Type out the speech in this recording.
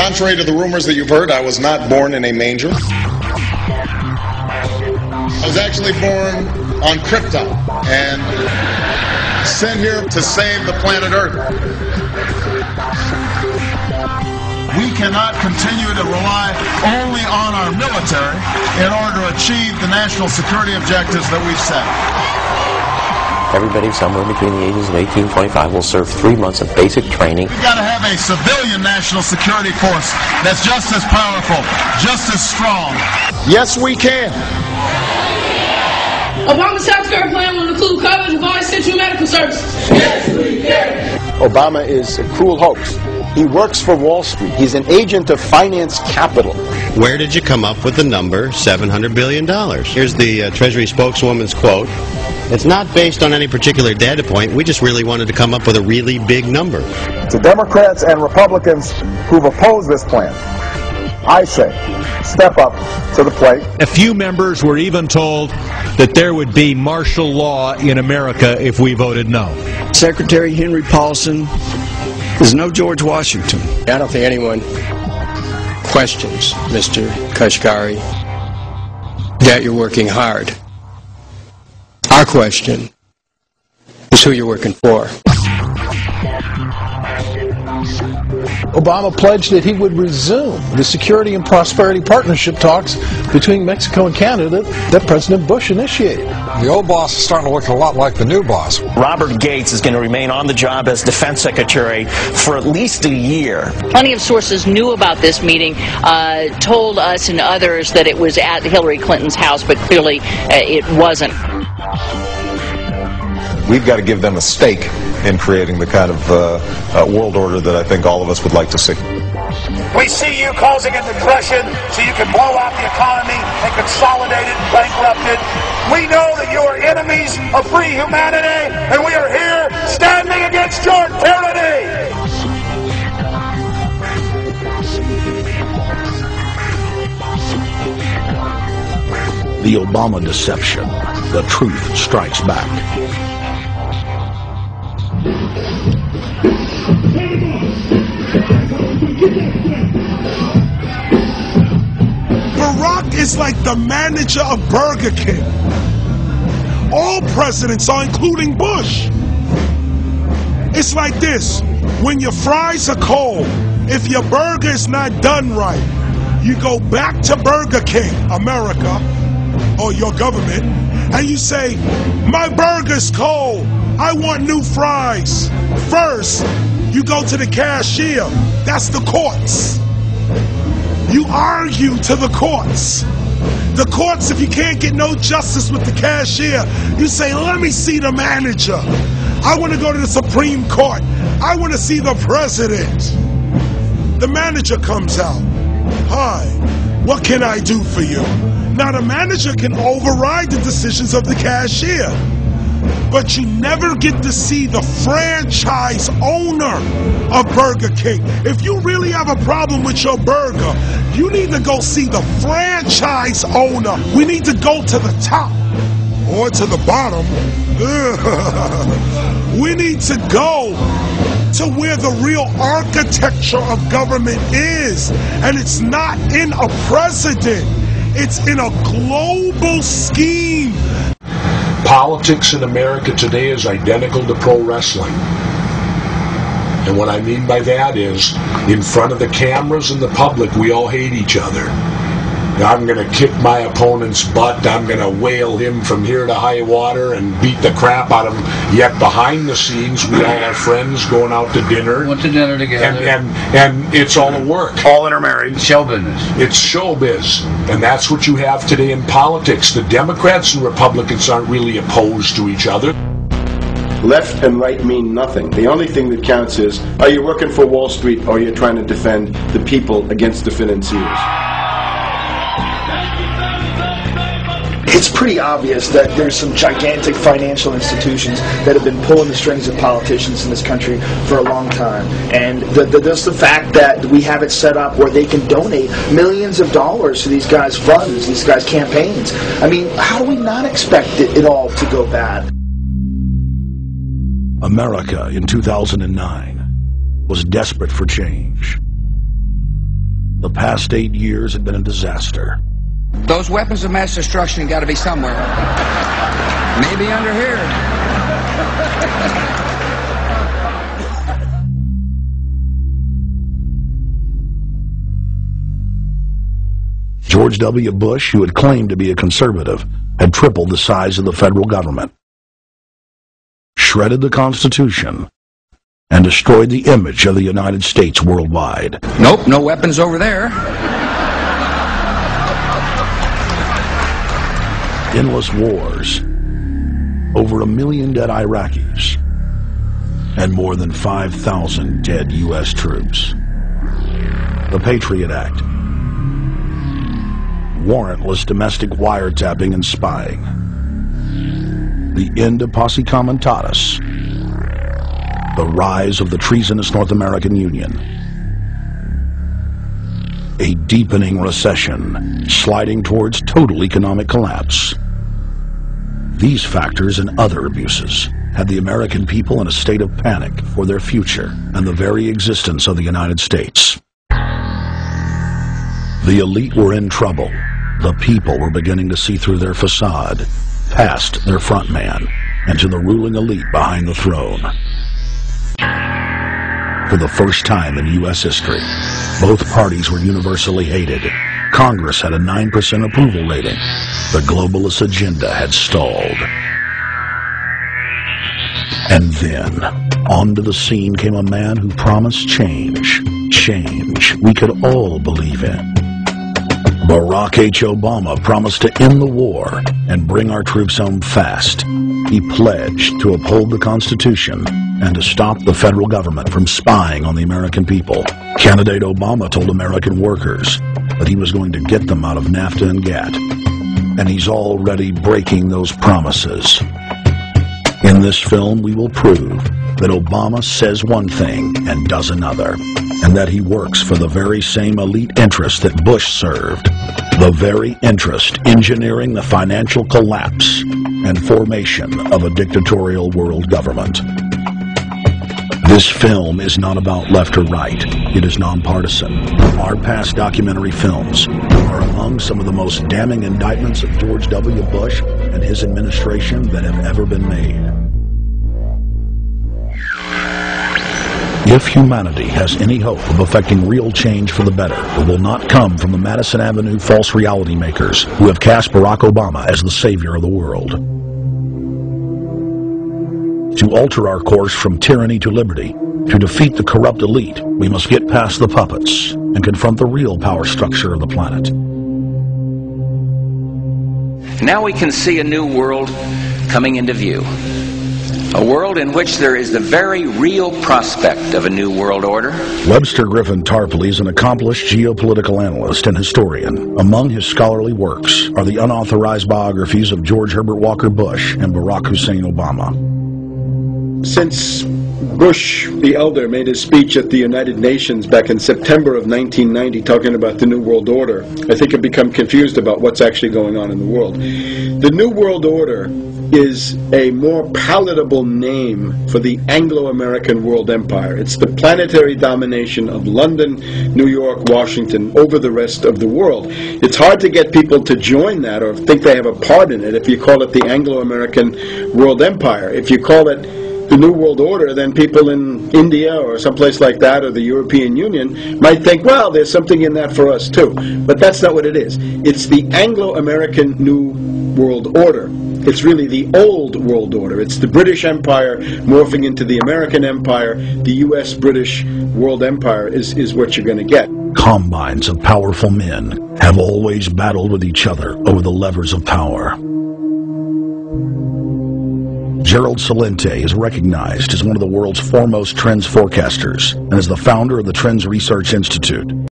Contrary to the rumors that you've heard, I was not born in a manger. I was actually born on Krypton and sent here to save the planet Earth. We cannot continue to rely only on our military in order to achieve the national security objectives that we've set. Everybody somewhere between the ages of 18 and 25 will serve 3 months of basic training. We've got to have a civilian national security force that's just as powerful, just as strong. Yes, we can. Obama's health care plan will include coverage of all essential medical services. Yes, we can. Obama is a cruel hoax. He works for Wall Street. He's an agent of finance capital. Where did you come up with the number $700 billion? Here's the Treasury spokeswoman's quote. It's not based on any particular data point. We just really wanted to come up with a really big number. To Democrats and Republicans who've opposed this plan, I say, step up to the plate. A few members were even told that there would be martial law in America if we voted no. Secretary Henry Paulson is no George Washington. I don't think anyone questions, Mr. Kashgari, that you're working hard. Our question is who you're working for. Obama pledged that he would resume the Security and Prosperity Partnership talks between Mexico and Canada that President Bush initiated. The old boss is starting to look a lot like the new boss. Robert Gates is going to remain on the job as Defense Secretary for at least a year. Plenty of sources knew about this meeting, told us and others that it was at Hillary Clinton's house, but clearly it wasn't. We've got to give them a stake in creating the kind of world order that I think all of us would like to see. We see you causing a depression so you can blow out the economy and consolidate it and bankrupt it. We know that you are enemies of free humanity, and we are here standing against your tyranny. The Obama deception. The truth strikes back. Barack is like the manager of Burger King. All presidents are, including Bush. It's like this. When your fries are cold, if your burger is not done right, you go back to Burger King, America, or your government, and you say, my burger's cold. I want new fries. First, you go to the cashier. That's the courts. You argue to the courts. The courts, if you can't get no justice with the cashier, you say, let me see the manager. I want to go to the Supreme Court. I want to see the president. The manager comes out. Hi, what can I do for you? Now the manager can override the decisions of the cashier, but you never get to see the franchise owner of Burger King. If you really have a problem with your burger, you need to go see the franchise owner. We need to go to the top or to the bottom. We need to go to where the real architecture of government is, and it's not in a president. It's in a global scheme. Politics in America today is identical to pro wrestling. And what I mean by that is, in front of the cameras and the public, we all hate each other. I'm going to kick my opponent's butt. I'm going to whale him from here to high water and beat the crap out of him. Yet behind the scenes, we all are friends going out to dinner. Went to dinner together. And it's all a work. All intermarried. Show business. It's showbiz. And that's what you have today in politics. The Democrats and Republicans aren't really opposed to each other. Left and right mean nothing. The only thing that counts is, are you working for Wall Street or are you trying to defend the people against the financiers? It's pretty obvious that there's some gigantic financial institutions that have been pulling the strings of politicians in this country for a long time. And there's the fact that we have it set up where they can donate millions of dollars to these guys' funds, these guys' campaigns. I mean, how do we not expect it all to go bad? America in 2009 was desperate for change. The past 8 years had been a disaster. Those weapons of mass destruction got to be somewhere. Maybe under here. George W. Bush, who had claimed to be a conservative, had tripled the size of the federal government, shredded the Constitution, and destroyed the image of the United States worldwide. Nope, no weapons over there. Endless wars, over 1 million dead Iraqis, and more than 5,000 dead U.S. troops. The Patriot Act, warrantless domestic wiretapping and spying, the end of posse comitatus, the rise of the treasonous North American Union, a deepening recession sliding towards total economic collapse. These factors and other abuses had the American people in a state of panic for their future and the very existence of the United States. The elite were in trouble. The people were beginning to see through their facade, past their front man, and to the ruling elite behind the throne. For the first time in U.S. history, both parties were universally hated. Congress had a 9% approval rating. The globalist agenda had stalled. And then, onto the scene came a man who promised change. Change we could all believe in. Barack H. Obama promised to end the war and bring our troops home fast. He pledged to uphold the Constitution and to stop the federal government from spying on the American people. Candidate Obama told American workers that he was going to get them out of NAFTA and GATT, and he's already breaking those promises. In this film, we will prove that Obama says one thing and does another, and that he works for the very same elite interests that Bush served, the very interest engineering the financial collapse and formation of a dictatorial world government. This film is not about left or right. It is nonpartisan. Our past documentary films are among some of the most damning indictments of George W. Bush and his administration that have ever been made. If humanity has any hope of effecting real change for the better, it will not come from the Madison Avenue false reality makers who have cast Barack Obama as the savior of the world. To alter our course from tyranny to liberty, to defeat the corrupt elite, we must get past the puppets and confront the real power structure of the planet. Now we can see a new world coming into view. A world in which there is the very real prospect of a new world order. Webster Griffin Tarpley is an accomplished geopolitical analyst and historian. Among his scholarly works are the unauthorized biographies of George Herbert Walker Bush and Barack Hussein Obama. Since Bush the Elder made his speech at the United Nations back in September of 1990 talking about the New World Order, I think I've become confused about what's actually going on in the world. The New World Order is a more palatable name for the Anglo-American world empire. It's the planetary domination of London, New York, Washington over the rest of the world. It's hard to get people to join that or think they have a part in it if you call it the Anglo-American world empire. If you call it the New World Order, then people in India or someplace like that or the European Union might think, well, there's something in that for us too. But that's not what it is. It's the Anglo-American New World Order. It's really the old world order. It's the British Empire morphing into the American Empire. The U.S.-British world empire is what you're going to get. Combines of powerful men have always battled with each other over the levers of power. Gerald Celente is recognized as one of the world's foremost trends forecasters and is the founder of the Trends Research Institute.